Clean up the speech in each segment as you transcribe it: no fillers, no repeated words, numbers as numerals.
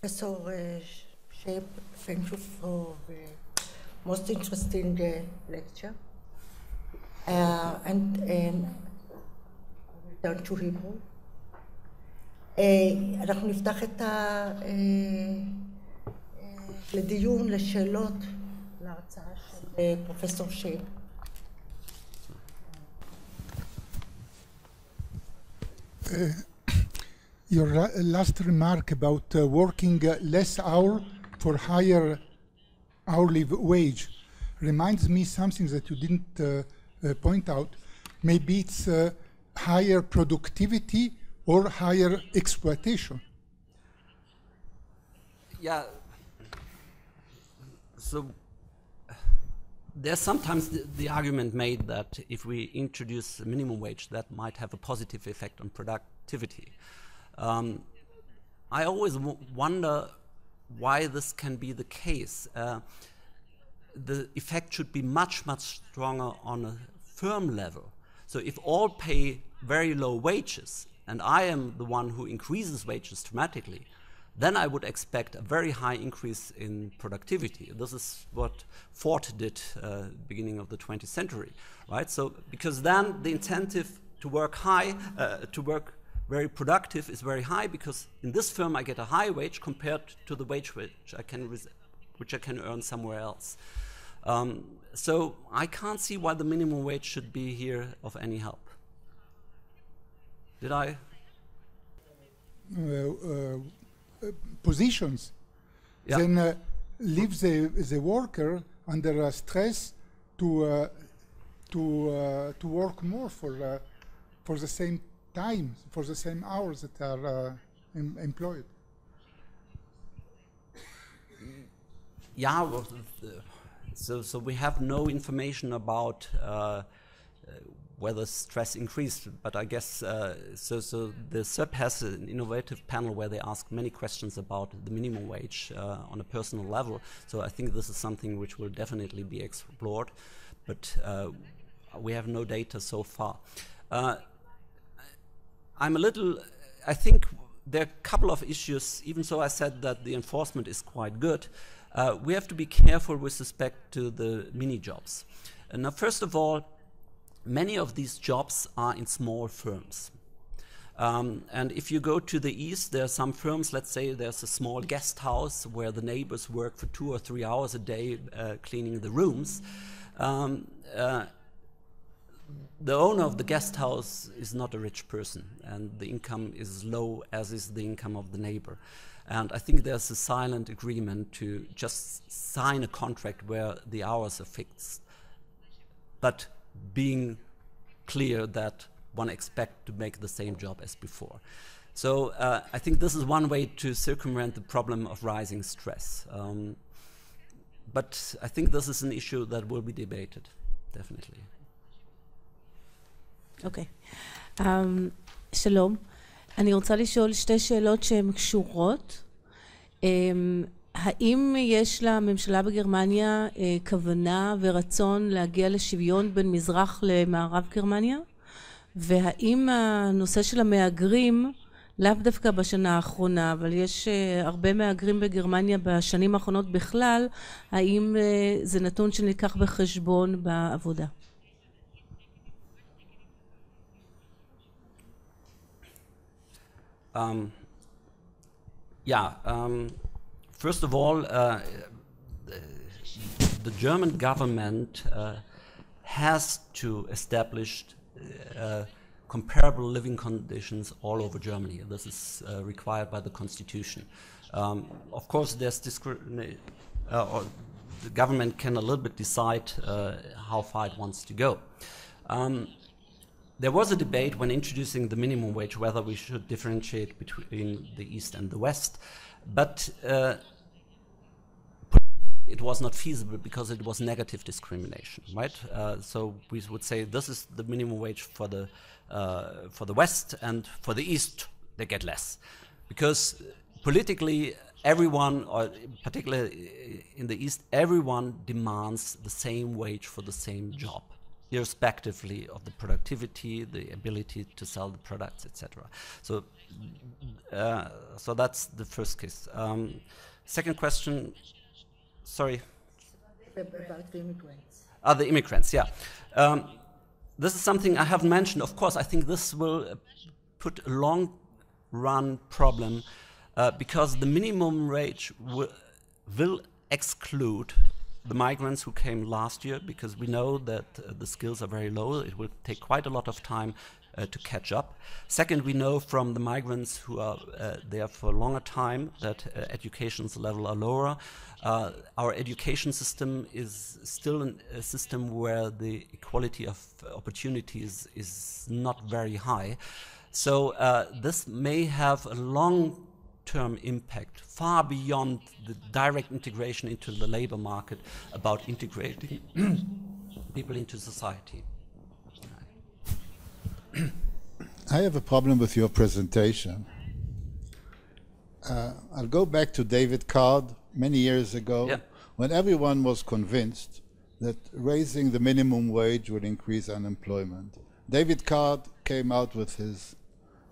Professor Schöb, thank you for the most interesting lecture. And return to Hebrew. אנחנו נפתח את לדיון, לשאלות, להרצאה של פרופסור שייב. Your last remark about working less hour for higher hourly wage reminds me something that you didn't point out. Maybe it's higher productivity or higher exploitation. Yeah. So there's sometimes the argument made that if we introduce a minimum wage, that might have a positive effect on productivity. I always wonder why this can be the case. The effect should be much, much stronger on a firm level. So if all pay very low wages, and I am the one who increases wages dramatically, then I would expect a very high increase in productivity. This is what Ford did beginning of the 20th century, right? So because then the incentive to work high, to work very productive is very high, because in this firm I get a high wage compared to the wage which I can earn somewhere else. So I can't see why the minimum wage should be here of any help. Did I? Positions, yeah. Then leave the worker under stress to work more for the same time, for the same hours that are employed. Yeah, well, so we have no information about whether stress increased, but I guess so the Schöb has an innovative panel where they ask many questions about the minimum wage on a personal level. So I think this is something which will definitely be explored, but we have no data so far. I think there are a couple of issues. Even so, I said that the enforcement is quite good. We have to be careful with respect to the mini jobs. And now, first of all, many of these jobs are in small firms. And if you go to the east, there are some firms, let's say there's a small guest house where the neighbors work for 2 or 3 hours a day cleaning the rooms. The owner of the guest house is not a rich person, and the income is low, as is the income of the neighbor. And I think there's a silent agreement to just sign a contract where the hours are fixed, but being clear that one expects to make the same job as before. So I think this is one way to circumvent the problem of rising stress. But I think this is an issue that will be debated, definitely. אוקיי. שלום. אני רוצה לשאול שתי שאלות שהן קשורות. האם יש לממשלה בגרמניה כוונה ורצון להגיע לשוויון בין מזרח למערב גרמניה? והאם הנושא של המהגרים, לאו דווקא בשנה האחרונה, אבל יש הרבה מהגרים בגרמניה בשנים האחרונות בכלל, האם זה נתון שנלקח בחשבון בעבודה? First of all, the German government has to establish comparable living conditions all over Germany. This is required by the constitution. Of course, there's discrimination, or the government can a little bit decide how far it wants to go. There was a debate when introducing the minimum wage whether we should differentiate between the East and the West, but it was not feasible because it was negative discrimination, right? So we would say this is the minimum wage for the West, and for the East they get less, because politically everyone, or particularly in the East, everyone demands the same wage for the same job, irrespectively of the productivity, the ability to sell the products, etc. So So that's the first case. Second question, sorry. About the immigrants. The immigrants, yeah. This is something I haven't mentioned. Of course, I think this will put a long-run problem because the minimum wage will exclude the migrants who came last year, because we know that the skills are very low. It will take quite a lot of time to catch up. Second, we know from the migrants who are there for a longer time that education's level are lower. Our education system is still a system where the equality of opportunities is not very high. So this may have a long-term impact far beyond the direct integration into the labor market, about integrating people into society. I have a problem with your presentation. I'll go back to David Card many years ago, when everyone was convinced that raising the minimum wage would increase unemployment. David Card came out with his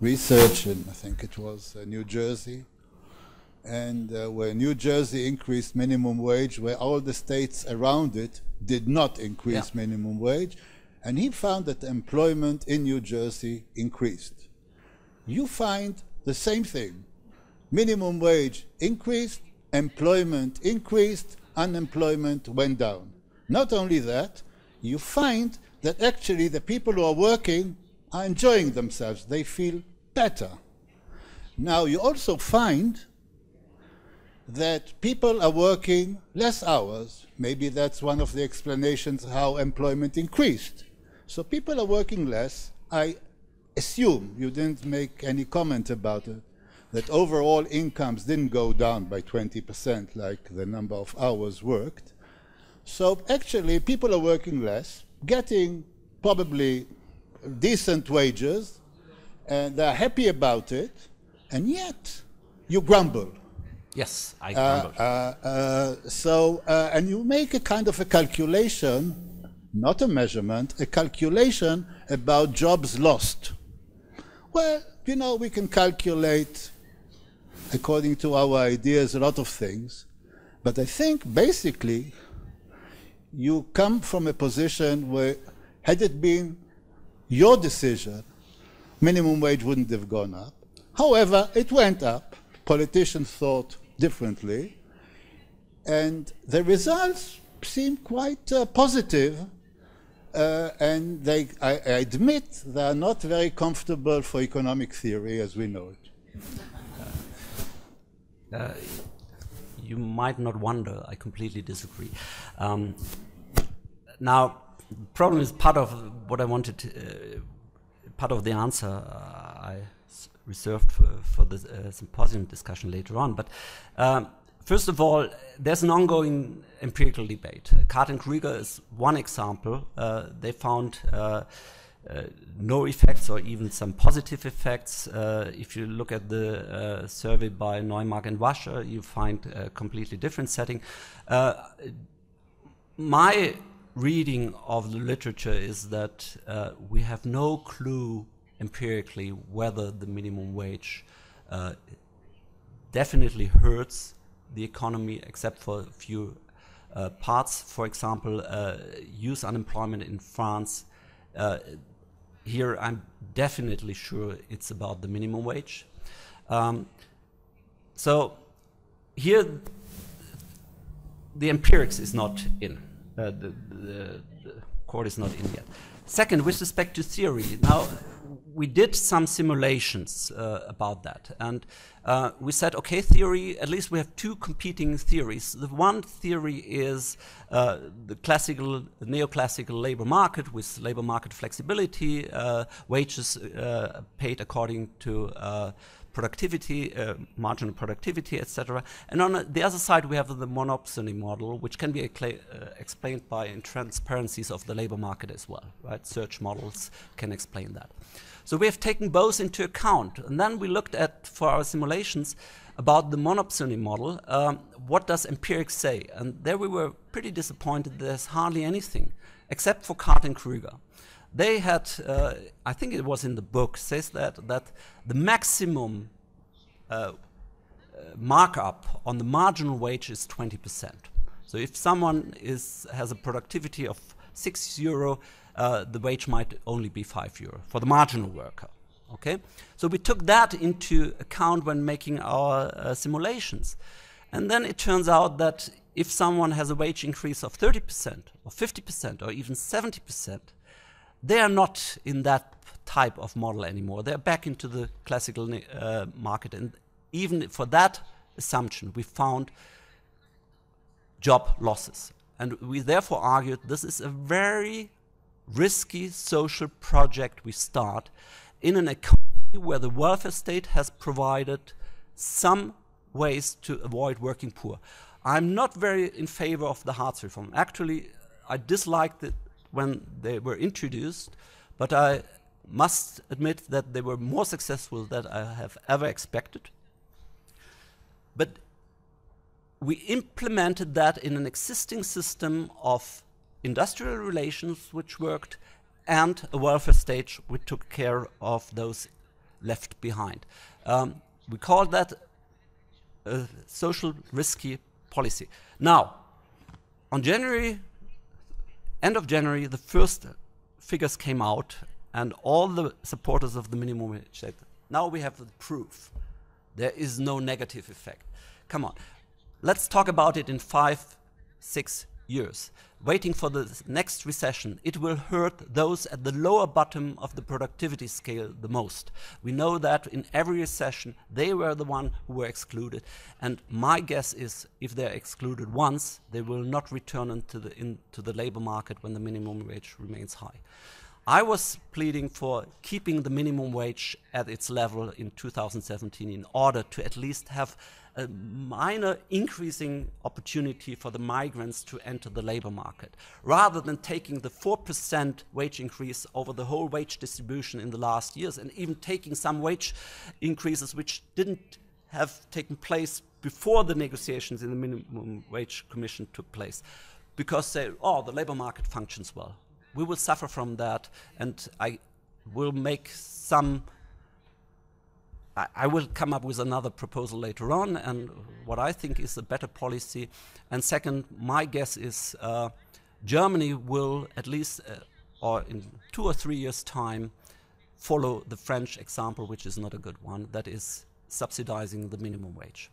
research in, I think it was New Jersey, and where New Jersey increased minimum wage, where all the states around it did not increase minimum wage, and he found that employment in New Jersey increased. You find the same thing. Minimum wage increased, employment increased, unemployment went down. Not only that, you find that actually the people who are working are enjoying themselves. They feel better. Now, you also find that people are working less hours. Maybe that's one of the explanations how employment increased. So people are working less. I assume you didn't make any comment about it, that overall incomes didn't go down by 20% like the number of hours worked. So actually people are working less, getting probably decent wages, and they're happy about it, and yet you grumble. Yes, I grumble. And you make a kind of a calculation, not a measurement, a calculation about jobs lost. Well, you know, we can calculate according to our ideas a lot of things, but I think basically you come from a position where, had it been your decision, minimum wage wouldn't have gone up. However, it went up. Politicians thought differently, and the results seem quite positive. And I admit they are not very comfortable for economic theory as we know it. You might not wonder, I completely disagree. Now, the problem is part of what I wanted, part of the answer I reserved for the symposium discussion later on. But first of all, there's an ongoing empirical debate. Card and Krieger is one example. They found no effects or even some positive effects. If you look at the survey by Neumark and Wascher, you find a completely different setting. My reading of the literature is that we have no clue empirically whether the minimum wage definitely hurts the economy, except for a few parts. For example, youth unemployment in France. Here I'm definitely sure it's about the minimum wage. So here the empirics is not in. The court is not in yet. Second, with respect to theory, now we did some simulations about that, and we said, okay, theory, at least we have two competing theories. The one theory is the classical, neoclassical labor market with labor market flexibility, wages paid according to productivity, marginal productivity, etc. And on the other side, we have the monopsony model, which can be explained by intransparencies of the labor market as well, right? Search models can explain that. So we have taken both into account. And then we looked at, for our simulations, about the monopsony model, what does empirics say? And there we were pretty disappointed. There's hardly anything, except for Card and Krieger. they had, I think it was in the book, says that the maximum markup on the marginal wage is 20%. So if someone has a productivity of €6, the wage might only be €5 for the marginal worker. Okay, so we took that into account when making our simulations, and then it turns out that if someone has a wage increase of 30% or 50% or even 70%, they are not in that type of model anymore. They're back into the classical market, and even for that assumption, we found job losses. And we therefore argued this is a very risky social project we start in an economy where the welfare state has provided some ways to avoid working poor. I'm not very in favor of the Hartz reform. Actually, I disliked it when they were introduced, but I must admit that they were more successful than I have ever expected. But we implemented that in an existing system of industrial relations which worked, and a welfare state which took care of those left behind. We called that a social risky policy. Now, on end of January, the first figures came out, and all the supporters of the minimum wage said, now we have the proof. There is no negative effect. Come on, let's talk about it in 5-6 years. Waiting for the next recession, it will hurt those at the lower bottom of the productivity scale the most. We know that in every recession, they were the one who were excluded. And my guess is, if they're excluded once, they will not return into the labor market when the minimum wage remains high. I was pleading for keeping the minimum wage at its level in 2017 in order to at least have a minor increasing opportunity for the migrants to enter the labor market, rather than taking the 4% wage increase over the whole wage distribution in the last years, and even taking some wage increases which didn't have taken place before the negotiations in the minimum wage commission took place, because the labor market functions well. We will suffer from that, and I will make I will come up with another proposal later on, and what I think is a better policy. And second, my guess is Germany will at least, or in 2 or 3 years' time, follow the French example, which is not a good one, that is subsidizing the minimum wage.